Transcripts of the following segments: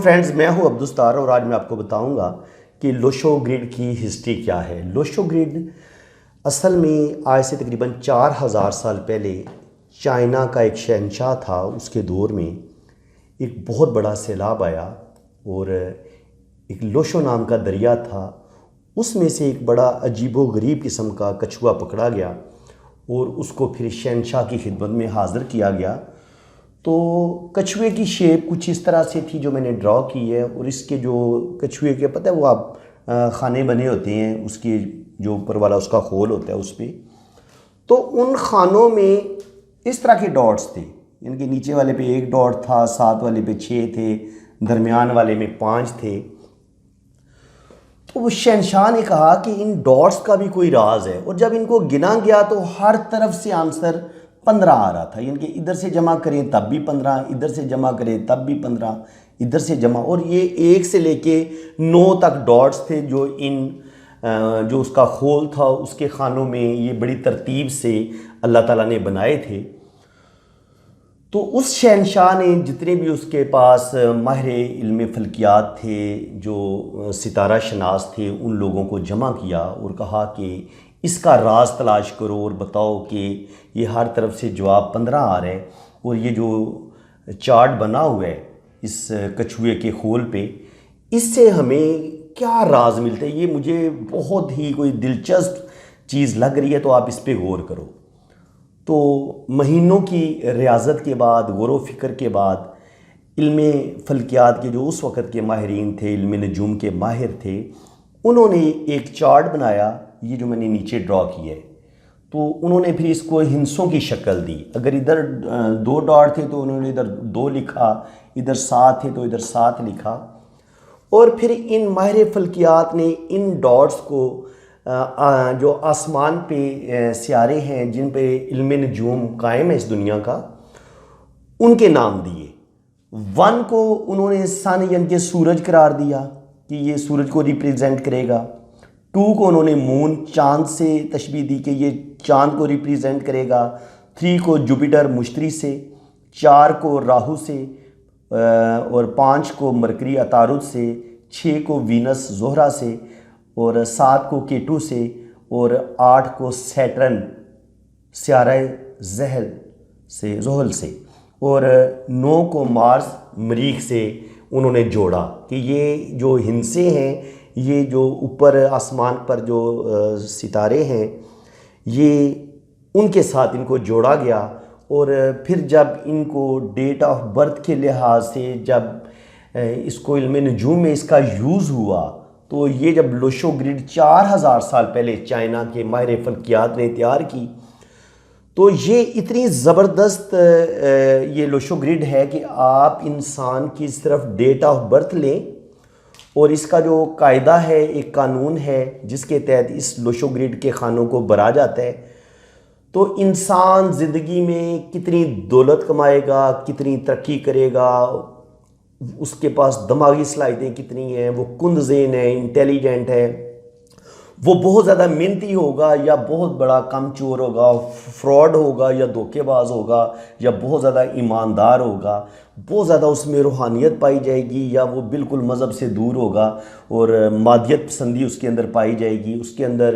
Friends, میں ہوں عبدالستار اور آج میں آپ کو بتاؤں گا کہ لوشو گرڈ کی ہسٹری کیا ہے۔ لوشو گرڈ اصل میں آج سے تقریباً 4000 سال پہلے چائنا کا ایک شہنشاہ تھا۔ اس کے دور میں ایک بہت بڑا سیلاب آیا اور ایک لوشو نام کا دریا تھا، اس میں سے ایک بڑا عجیب و غریب قسم کا کچھوا پکڑا گیا اور اس کو پھر شہنشاہ کی خدمت میں حاضر کیا گیا۔ تو کچھوے کی شیپ کچھ اس طرح سے تھی جو میں نے ڈرا کی ہے، اور اس کے جو کچھوے کے پتہ ہے وہ آپ خانے بنے ہوتے ہیں، اس کے جو اوپر والا اس کا خول ہوتا ہے اس پہ، تو ان خانوں میں اس طرح کے ڈاٹس تھے، یعنی کہ نیچے والے پہ 1 ڈاٹ تھا، ساتھ والے پہ 6 تھے، درمیان والے میں 5 تھے۔ تو وہ شہنشاہ نے کہا کہ ان ڈاٹس کا بھی کوئی راز ہے، اور جب ان کو گنا گیا تو ہر طرف سے آنسر 15 آ رہا تھا، یعنی کہ ادھر سے جمع کریں تب بھی 15، ادھر سے جمع کریں تب بھی 15، ادھر سے جمع، اور یہ 1 سے لے کے 9 تک ڈاٹس تھے جو جو اس کا خول تھا اس کے خانوں میں یہ بڑی ترتیب سے اللہ تعالیٰ نے بنائے تھے۔ تو اس شہنشاہ نے جتنے بھی اس کے پاس ماہر علم فلکیات تھے، جو ستارہ شناس تھے، ان لوگوں کو جمع کیا اور کہا کہ اس کا راز تلاش کرو اور بتاؤ کہ یہ ہر طرف سے جواب 15 آ رہے ہیں، اور یہ جو چارٹ بنا ہوا ہے اس کچھوے کے خول پہ، اس سے ہمیں کیا راز ملتا ہے؟ یہ مجھے بہت ہی کوئی دلچسپ چیز لگ رہی ہے، تو آپ اس پہ غور کرو۔ تو مہینوں کی ریاضت کے بعد، غور و فکر کے بعد، علم فلکیات کے جو اس وقت کے ماہرین تھے، علم نجوم کے ماہر تھے، انہوں نے ایک چارٹ بنایا، یہ جو میں نے نیچے ڈرا کیا ہے۔ تو انہوں نے پھر اس کو ہندسوں کی شکل دی، اگر ادھر 2 ڈاٹ تھے تو انہوں نے ادھر 2 لکھا، ادھر 7 تھے تو ادھر 7 لکھا، اور پھر ان ماہر فلکیات نے ان ڈاٹس کو جو آسمان پہ سیارے ہیں جن پہ علم نجوم قائم ہے اس دنیا کا، ان کے نام دیے۔ 1 کو انہوں نے سن یعنی کہ سورج قرار دیا کہ یہ سورج کو ریپریزنٹ کرے گا۔ 2 کو انہوں نے مون چاند سے تشبیہ دی کہ یہ چاند کو ریپریزنٹ کرے گا۔ 3 کو جوپیٹر مشتری سے، 4 کو راہو سے، اور 5 کو مرکری عطارد سے، 6 کو وینس زہرہ سے، اور 7 کو کیٹو سے، اور 8 کو سیٹرن سیارہ زحل سے، اور 9 کو مارس مریخ سے انہوں نے جوڑا کہ یہ جو ہندسے ہیں، یہ جو اوپر آسمان پر جو ستارے ہیں، یہ ان کے ساتھ ان کو جوڑا گیا۔ اور پھر جب ان کو ڈیٹ آف برتھ کے لحاظ سے جب اس کو علم نجوم میں اس کا یوز ہوا، تو یہ جب لوشو گرڈ 4000 سال پہلے چائنا کے ماہر فلکیات نے تیار کی، تو یہ اتنی زبردست یہ لوشو گرڈ ہے کہ آپ انسان کی صرف ڈیٹ آف برتھ لیں، اور اس کا جو قاعدہ ہے، ایک قانون ہے جس کے تحت اس لوشو گرڈ کے خانوں کو بھرا جاتا ہے، تو انسان زندگی میں کتنی دولت کمائے گا، کتنی ترقی کرے گا، اس کے پاس دماغی صلاحیتیں کتنی ہیں، وہ کند ذہن ہے، انٹیلیجنٹ ہے، وہ بہت زیادہ محنتی ہوگا یا بہت بڑا کم چور ہوگا، فراڈ ہوگا یا دھوکے باز ہوگا، یا بہت زیادہ ایماندار ہوگا، بہت زیادہ اس میں روحانیت پائی جائے گی، یا وہ بالکل مذہب سے دور ہوگا اور مادیت پسندی اس کے اندر پائی جائے گی، اس کے اندر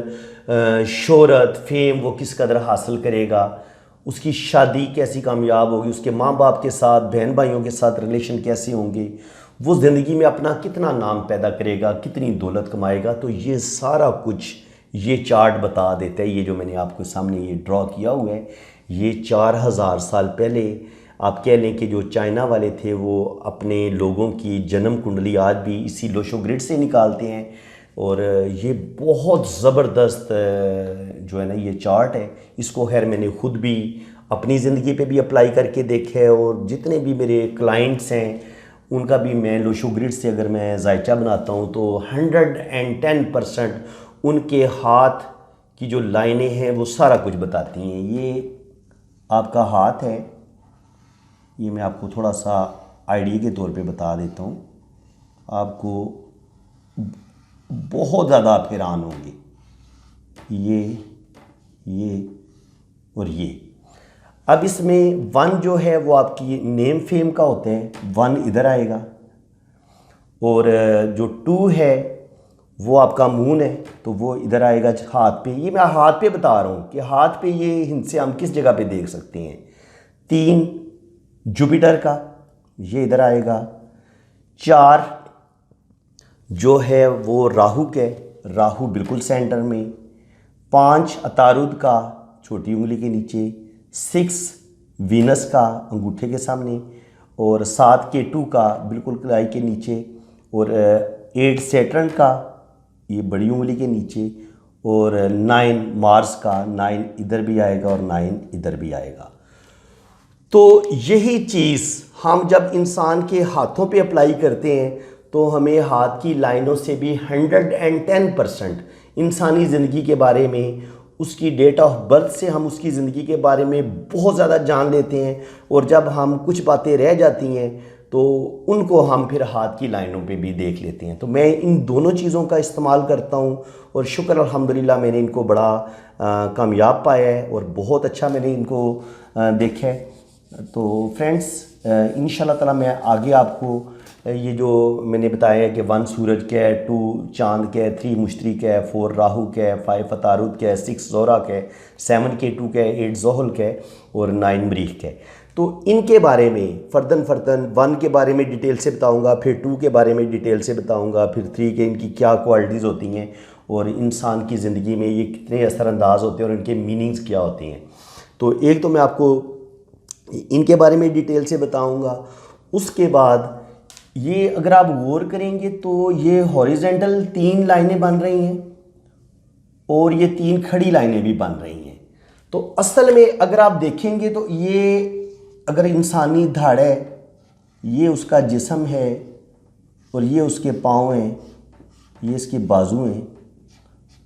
شہرت فیم وہ کس قدر حاصل کرے گا، اس کی شادی کیسی کامیاب ہوگی، اس کے ماں باپ کے ساتھ، بہن بھائیوں کے ساتھ ریلیشن کیسے ہوں گے، وہ زندگی میں اپنا کتنا نام پیدا کرے گا، کتنی دولت کمائے گا، تو یہ سارا کچھ یہ چارٹ بتا دیتا ہے۔ یہ جو میں نے آپ کو سامنے یہ ڈرا کیا ہوا ہے، یہ 4000 سال پہلے آپ کہہ لیں کہ جو چائنا والے تھے وہ اپنے لوگوں کی جنم کنڈلی آج بھی اسی لوشو گرڈ سے نکالتے ہیں، اور یہ بہت زبردست جو ہے نا یہ چارٹ ہے۔ اس کو خیر میں نے خود بھی اپنی زندگی پہ بھی اپلائی کر کے دیکھا ہے، اور جتنے بھی میرے کلائنٹس ہیں ان کا بھی میں لوشو گرڈ سے اگر میں ذائچہ بناتا ہوں تو 110% ان کے ہاتھ کی جو لائنیں ہیں وہ سارا کچھ بتاتی ہیں۔ یہ آپ کا ہاتھ ہے، یہ میں آپ کو تھوڑا سا آئیڈیا کے طور پہ بتا دیتا ہوں، آپ کو بہت زیادہ آپ حیران ہوں گے، یہ اور یہ۔ اب اس میں 1 جو ہے وہ آپ کی نیم فیم کا ہوتا ہے، 1 ادھر آئے گا، اور جو 2 ہے وہ آپ کا مون ہے، تو وہ ادھر آئے گا ہاتھ پہ. یہ میں ہاتھ پہ بتا رہا ہوں کہ ہاتھ پہ یہ ہند سے ہم کس جگہ پہ دیکھ سکتے ہیں. 3 جوپیٹر کا، یہ ادھر آئے گا. 4 جو ہے وہ راہو کے، راہو بالکل سینٹر میں. 5 عطارد کا چھوٹی انگلی کے نیچے. 6 وینس کا انگوٹھے کے سامنے. اور 7 کیٹو کا بالکل کلائی کے نیچے. اور 8 سیٹرن کا یہ بڑی انگلی کے نیچے. اور 9 مارس کا، 9 ادھر بھی آئے گا اور 9 ادھر بھی آئے گا. تو یہی چیز ہم جب انسان کے ہاتھوں پہ اپلائی کرتے ہیں تو ہمیں ہاتھ کی لائنوں سے بھی 110% انسانی زندگی کے بارے میں، اس کی ڈیٹ آف برتھ سے ہم اس کی زندگی کے بارے میں بہت زیادہ جان لیتے ہیں. اور جب ہم کچھ باتیں رہ جاتی ہیں تو ان کو ہم پھر ہاتھ کی لائنوں پہ بھی دیکھ لیتے ہیں. تو میں ان دونوں چیزوں کا استعمال کرتا ہوں اور شکر الحمدللہ میں نے ان کو بڑا کامیاب پایا ہے اور بہت اچھا میں نے ان کو دیکھا ہے. تو فرینڈز انشاءاللہ تعالیٰ میں آگے آپ کو یہ جو میں نے بتایا ہے کہ 1 سورج کا ہے، 2 چاند کا ہے، 3 مشتری کا ہے، 4 راہو کا ہے، 5 عطارد کا ہے، 6 زہرہ کا ہے، 7 کیٹو کا ہے، 8 زحل کا ہے اور 9 مریخ کا ہے. تو ان کے بارے میں فردن 1 کے بارے میں ڈیٹیل سے بتاؤں گا، پھر 2 کے بارے میں ڈیٹیل سے بتاؤں گا، پھر 3 کے ان کی کیا کوالٹیز ہوتی ہیں اور انسان کی زندگی میں یہ کتنے اثر انداز ہوتے ہیں اور ان کے میننگز کیا ہوتے ہیں. تو ایک تو میں آپ کو ان کے بارے میں ڈیٹیل سے بتاؤں گا. اس کے بعد یہ اگر آپ غور کریں گے تو یہ ہاریزونٹل 3 لائنیں بن رہی ہیں اور یہ 3 کھڑی لائنیں بھی بن رہی ہیں. تو اصل میں اگر آپ دیکھیں گے تو یہ اگر انسانی دھڑ ہے، یہ اس کا جسم ہے اور یہ اس کے پاؤں ہیں، یہ اس کے بازو ہیں.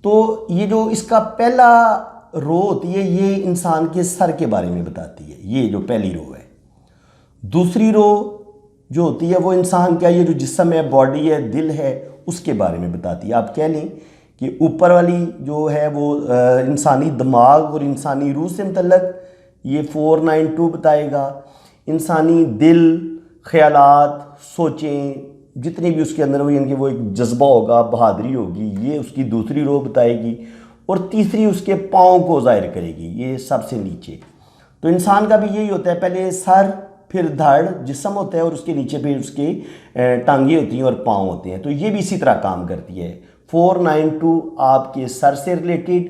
تو یہ جو اس کا پہلا رو ہوتی ہے یہ انسان کے سر کے بارے میں بتاتی ہے، یہ جو پہلی رو ہے. دوسری رو جو ہوتی ہے وہ انسان کا یہ جو جسم ہے، باڈی ہے، دل ہے، اس کے بارے میں بتاتی ہے. آپ کہہ لیں کہ اوپر والی جو ہے وہ انسانی دماغ اور انسانی روح سے متعلق یہ 492 بتائے گا. انسانی دل، خیالات، سوچیں جتنے بھی اس کے اندر ہوئی ان کے وہ ایک جذبہ ہوگا، بہادری ہوگی، یہ اس کی دوسری رو بتائے گی. اور تیسری اس کے پاؤں کو ظاہر کرے گی، یہ سب سے نیچے. تو انسان کا بھی یہی ہوتا ہے، پہلے سر، پھر دھڑ جسم ہوتا ہے اور اس کے نیچے پھر اس کے ٹانگیں ہوتی ہیں اور پاؤں ہوتے ہیں. تو یہ بھی اسی طرح کام کرتی ہے. 492 آپ کے سر سے ریلیٹڈ،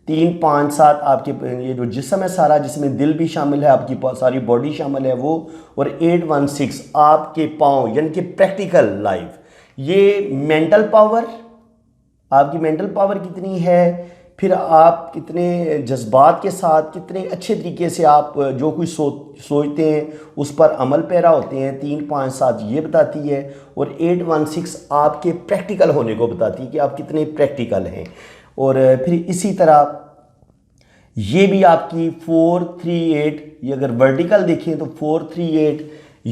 3 5 7 آپ کے یہ جو جسم ہے سارا، جس میں دل بھی شامل ہے، آپ کی ساری باڈی شامل ہے وہ، اور 816 آپ کے پاؤں، یعنی کہ پریکٹیکل لائف. یہ مینٹل پاور، آپ کی مینٹل پاور کتنی ہے، پھر آپ کتنے جذبات کے ساتھ کتنے اچھے طریقے سے آپ جو کچھ سوچتے ہیں اس پر عمل پیرا ہوتے ہیں. 3 5 7 یہ بتاتی ہے اور 816 آپ کے پریکٹیکل ہونے کو بتاتی ہے کہ آپ کتنے پریکٹیکل ہیں. اور پھر اسی طرح یہ بھی آپ کی 438، یہ اگر ورٹیکل دیکھیں تو 438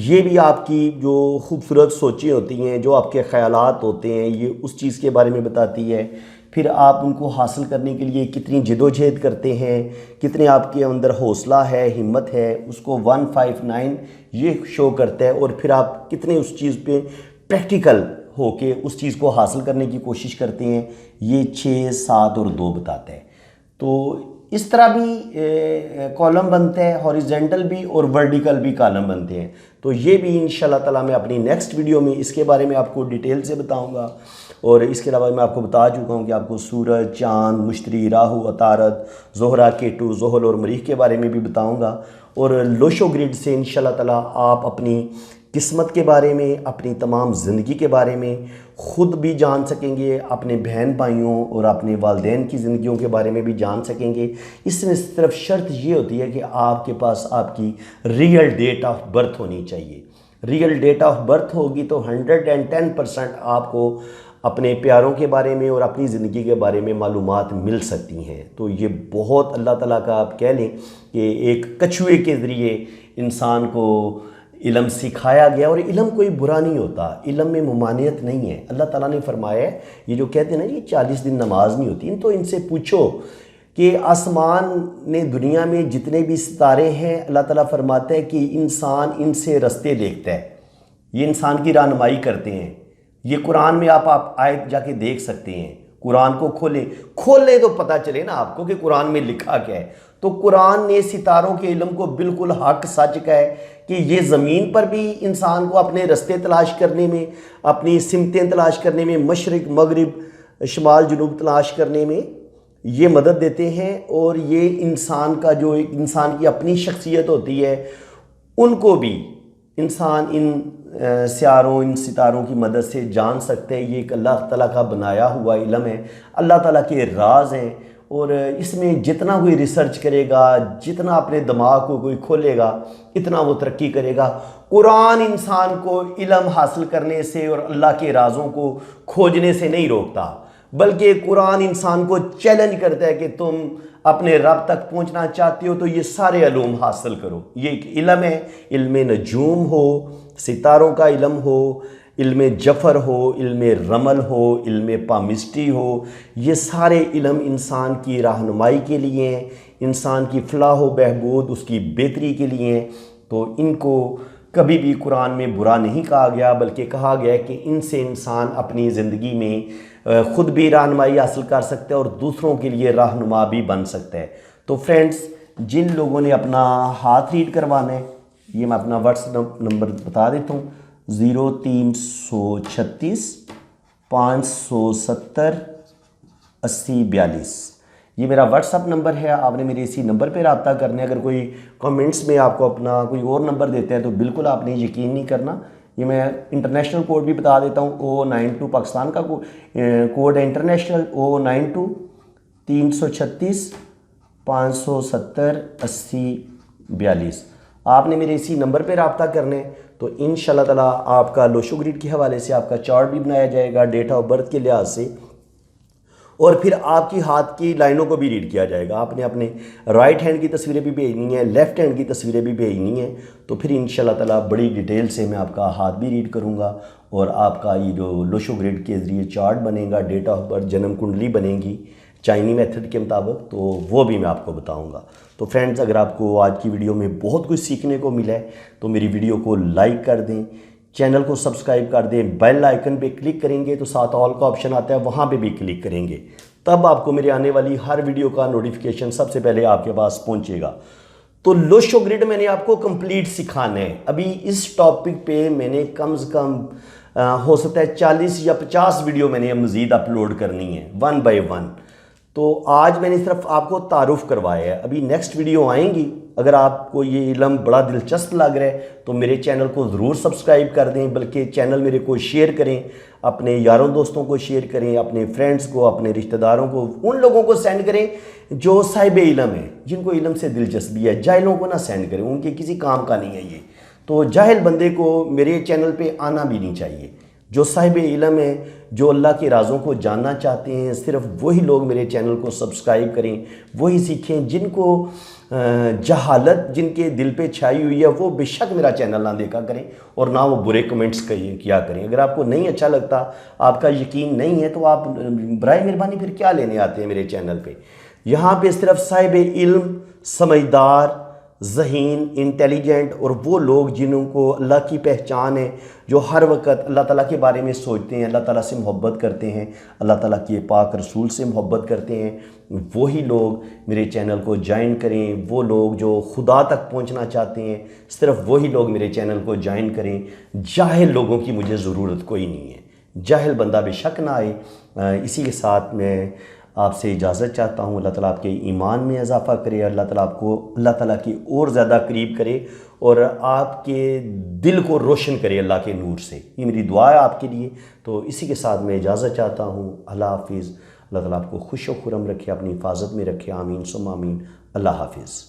یہ بھی آپ کی جو خوبصورت سوچیں ہوتی ہیں، جو آپ کے خیالات ہوتے ہیں، یہ اس چیز کے بارے میں بتاتی ہے. پھر آپ ان کو حاصل کرنے کے لیے کتنی جدوجہد کرتے ہیں، کتنے آپ کے اندر حوصلہ ہے، ہمت ہے، اس کو 159 یہ شو کرتا ہے. اور پھر آپ کتنے اس چیز پہ پریکٹیکل ہو کے اس چیز کو حاصل کرنے کی کوشش کرتے ہیں، یہ 6 7 اور 2 بتاتا ہے. تو اس طرح بھی کالم بنتے ہیں، ہاریزونٹل بھی اور ورٹیکل بھی کالم بنتے ہیں. تو یہ بھی انشاءاللہ تعالیٰ میں اپنی نیکسٹ ویڈیو میں اس کے بارے میں آپ کو ڈیٹیل سے بتاؤں گا. اور اس کے علاوہ میں آپ کو بتا چکا ہوں کہ آپ کو سورج، چاند، مشتری، راہو، عطارد، زہرہ، کیٹو، زحل اور مریخ کے بارے میں بھی بتاؤں گا. اور لوشو گریڈ سے انشاءاللہ تعالیٰ آپ اپنی قسمت کے بارے میں، اپنی تمام زندگی کے بارے میں خود بھی جان سکیں گے، اپنے بہن بھائیوں اور اپنے والدین کی زندگیوں کے بارے میں بھی جان سکیں گے. اس میں صرف شرط یہ ہوتی ہے کہ آپ کے پاس آپ کی ریئل ڈیٹ آف برتھ ہونی چاہیے. ریئل ڈیٹ آف برتھ ہوگی تو 110% آپ کو اپنے پیاروں کے بارے میں اور اپنی زندگی کے بارے میں معلومات مل سکتی ہیں. تو یہ بہت اللہ تعالیٰ کا آپ کہہ لیں کہ ایک کچھوے کے ذریعے انسان کو علم سکھایا گیا. اور علم کوئی برا نہیں ہوتا، علم میں ممانعت نہیں ہے. اللہ تعالیٰ نے فرمایا ہے، یہ جو کہتے ہیں نا یہ 40 دن نماز نہیں ہوتی، تو ان سے پوچھو کہ آسمان نے دنیا میں جتنے بھی ستارے ہیں، اللہ تعالیٰ فرماتا ہے کہ انسان ان سے رستے دیکھتا ہے، یہ انسان کی رہنمائی کرتے ہیں. یہ قرآن میں آپ آیت جا کے دیکھ سکتے ہیں، قرآن کو کھولیں تو پتہ چلے نا آپ کو کہ قرآن میں لکھا کیا ہے۔ تو قرآن نے ستاروں کے علم کو بالکل حق سچ کا ہے کہ یہ زمین پر بھی انسان کو اپنے رستے تلاش کرنے میں، اپنی سمتیں تلاش کرنے میں، مشرق مغرب شمال جنوب تلاش کرنے میں یہ مدد دیتے ہیں، اور یہ انسان کا جو ایک انسان کی اپنی شخصیت ہوتی ہے ان کو بھی انسان ان سیاروں ان ستاروں کی مدد سے جان سکتے ہیں۔ یہ ایک اللہ تعالیٰ کا بنایا ہوا علم ہے، اللہ تعالیٰ کے راز ہیں، اور اس میں جتنا کوئی ریسرچ کرے گا، جتنا اپنے دماغ کو کوئی کھولے گا، اتنا وہ ترقی کرے گا۔ قرآن انسان کو علم حاصل کرنے سے اور اللہ کے رازوں کو کھوجنے سے نہیں روکتا، بلکہ قرآن انسان کو چیلنج کرتا ہے کہ تم اپنے رب تک پہنچنا چاہتے ہو تو یہ سارے علوم حاصل کرو۔ یہ ایک علم ہے، علم نجوم ہو، ستاروں کا علم ہو، علم جفر ہو، علم رمل ہو، علم پامسٹری ہو، یہ سارے علم انسان کی رہنمائی کے لیے ہیں، انسان کی فلاح و بہبود، اس کی بہتری کے لیے ہیں۔ تو ان کو کبھی بھی قرآن میں برا نہیں کہا گیا، بلکہ کہا گیا ہے کہ ان سے انسان اپنی زندگی میں خود بھی رہنمائی حاصل کر سکتا ہے اور دوسروں کے لیے رہنما بھی بن سکتا ہے۔ تو فرینڈز، جن لوگوں نے اپنا ہاتھ ریڈ کروانا ہے، یہ میں اپنا واٹس ایپ نمبر بتا دیتا ہوں، 0336 570 8042۔ یہ میرا واٹس ایپ نمبر ہے، آپ نے میرے اسی نمبر پہ رابطہ کرنا ہے۔ اگر کوئی کمنٹس میں آپ کو اپنا کوئی اور نمبر دیتے ہیں تو بالکل آپ نے یقین نہیں کرنا۔ یہ میں انٹرنیشنل کوڈ بھی بتا دیتا ہوں، 092 پاکستان کا کوڈ ہے انٹرنیشنل، 092 336 570 8042۔ آپ نے میرے اسی نمبر پہ رابطہ کرنے، تو انشاءاللہ تعالیٰ آپ کا لوشو گریڈ کے حوالے سے آپ کا چارٹ بھی بنایا جائے گا ڈیٹ آف برتھ کے لحاظ سے، اور پھر آپ کی ہاتھ کی لائنوں کو بھی ریڈ کیا جائے گا۔ آپ نے اپنے رائٹ ہینڈ کی تصویریں بھی بھیجنی ہیں، لیفٹ ہینڈ کی تصویریں بھی بھیجنی ہیں، تو پھر انشاءاللہ تعالیٰ بڑی ڈیٹیل سے میں آپ کا ہاتھ بھی ریڈ کروں گا، اور آپ کا یہ جو لوشو گریڈ کے ذریعے چارٹ بنے گا، ڈیٹ آف برتھ جنم کنڈلی بنے گی چائنی میتھڈ کے مطابق، تو وہ بھی میں آپ کو بتاؤں گا۔ تو فرینڈز، اگر آپ کو آج کی ویڈیو میں بہت کچھ سیکھنے کو ملا ہے تو میری ویڈیو کو لائک کر دیں، چینل کو سبسکرائب کر دیں، بیل آئیکن پہ کلک کریں گے تو ساتھ آل کا آپشن آتا ہے، وہاں پہ بھی کلک کریں گے، تب آپ کو میرے آنے والی ہر ویڈیو کا نوٹیفیکیشن سب سے پہلے آپ کے پاس پہنچے گا۔ تو لوشو گریڈ میں نے آپ کو کمپلیٹ سکھانا ہے۔ ابھی اس ٹاپک پہ میں نے کم سے کم ہو سکتا ہے 40 یا 50 ویڈیو میں نے مزید اپلوڈ کرنی ہے، 1 بائی 1۔ تو آج میں نے صرف آپ کو تعارف کروایا ہے، ابھی نیکسٹ ویڈیو آئیں گی۔ اگر آپ کو یہ علم بڑا دلچسپ لگ رہا ہے تو میرے چینل کو ضرور سبسکرائب کر دیں، بلکہ چینل میرے کو شیئر کریں، اپنے یاروں دوستوں کو شیئر کریں، اپنے فرینڈز کو، اپنے رشتہ داروں کو، ان لوگوں کو سینڈ کریں جو صاحب علم ہیں، جن کو علم سے دلچسپی ہے۔ جاہلوں کو نہ سینڈ کریں، ان کے کسی کام کا نہیں ہے یہ۔ تو جاہل بندے کو میرے چینل پہ آنا بھی نہیں چاہیے۔ جو صاحب علم ہیں، جو اللہ کے رازوں کو جاننا چاہتے ہیں، صرف وہی لوگ میرے چینل کو سبسکرائب کریں، وہی سیکھیں۔ جن کو جہالت جن کے دل پہ چھائی ہوئی ہے وہ بے شک میرا چینل نہ دیکھا کریں، اور نہ وہ برے کمنٹس کیا کریں۔ اگر آپ کو نہیں اچھا لگتا، آپ کا یقین نہیں ہے، تو آپ برائے مہربانی پھر کیا لینے آتے ہیں میرے چینل پہ؟ یہاں پہ صرف صاحب علم، سمجھدار، ذہین، انٹیلیجنٹ، اور وہ لوگ جنہوں کو اللہ کی پہچان ہے، جو ہر وقت اللہ تعالیٰ کے بارے میں سوچتے ہیں، اللہ تعالیٰ سے محبت کرتے ہیں، اللہ تعالیٰ کے پاک رسول سے محبت کرتے ہیں، وہی لوگ میرے چینل کو جوائن کریں۔ وہ لوگ جو خدا تک پہنچنا چاہتے ہیں، صرف وہی لوگ میرے چینل کو جوائن کریں۔ جاہل لوگوں کی مجھے ضرورت کوئی نہیں ہے، جاہل بندہ بے شک نہ آئے۔ اسی کے ساتھ میں آپ سے اجازت چاہتا ہوں۔ اللہ تعالیٰ آپ کے ایمان میں اضافہ کرے، اللہ تعالیٰ آپ کو اللہ تعالیٰ کی اور زیادہ قریب کرے، اور آپ کے دل کو روشن کرے اللہ کے نور سے۔ یہ میری دعا ہے آپ کے لیے۔ تو اسی کے ساتھ میں اجازت چاہتا ہوں۔ اللہ حافظ۔ اللہ تعالیٰ آپ کو خوش و خرم رکھے، اپنی حفاظت میں رکھے، آمین ثم آمین۔ اللہ حافظ۔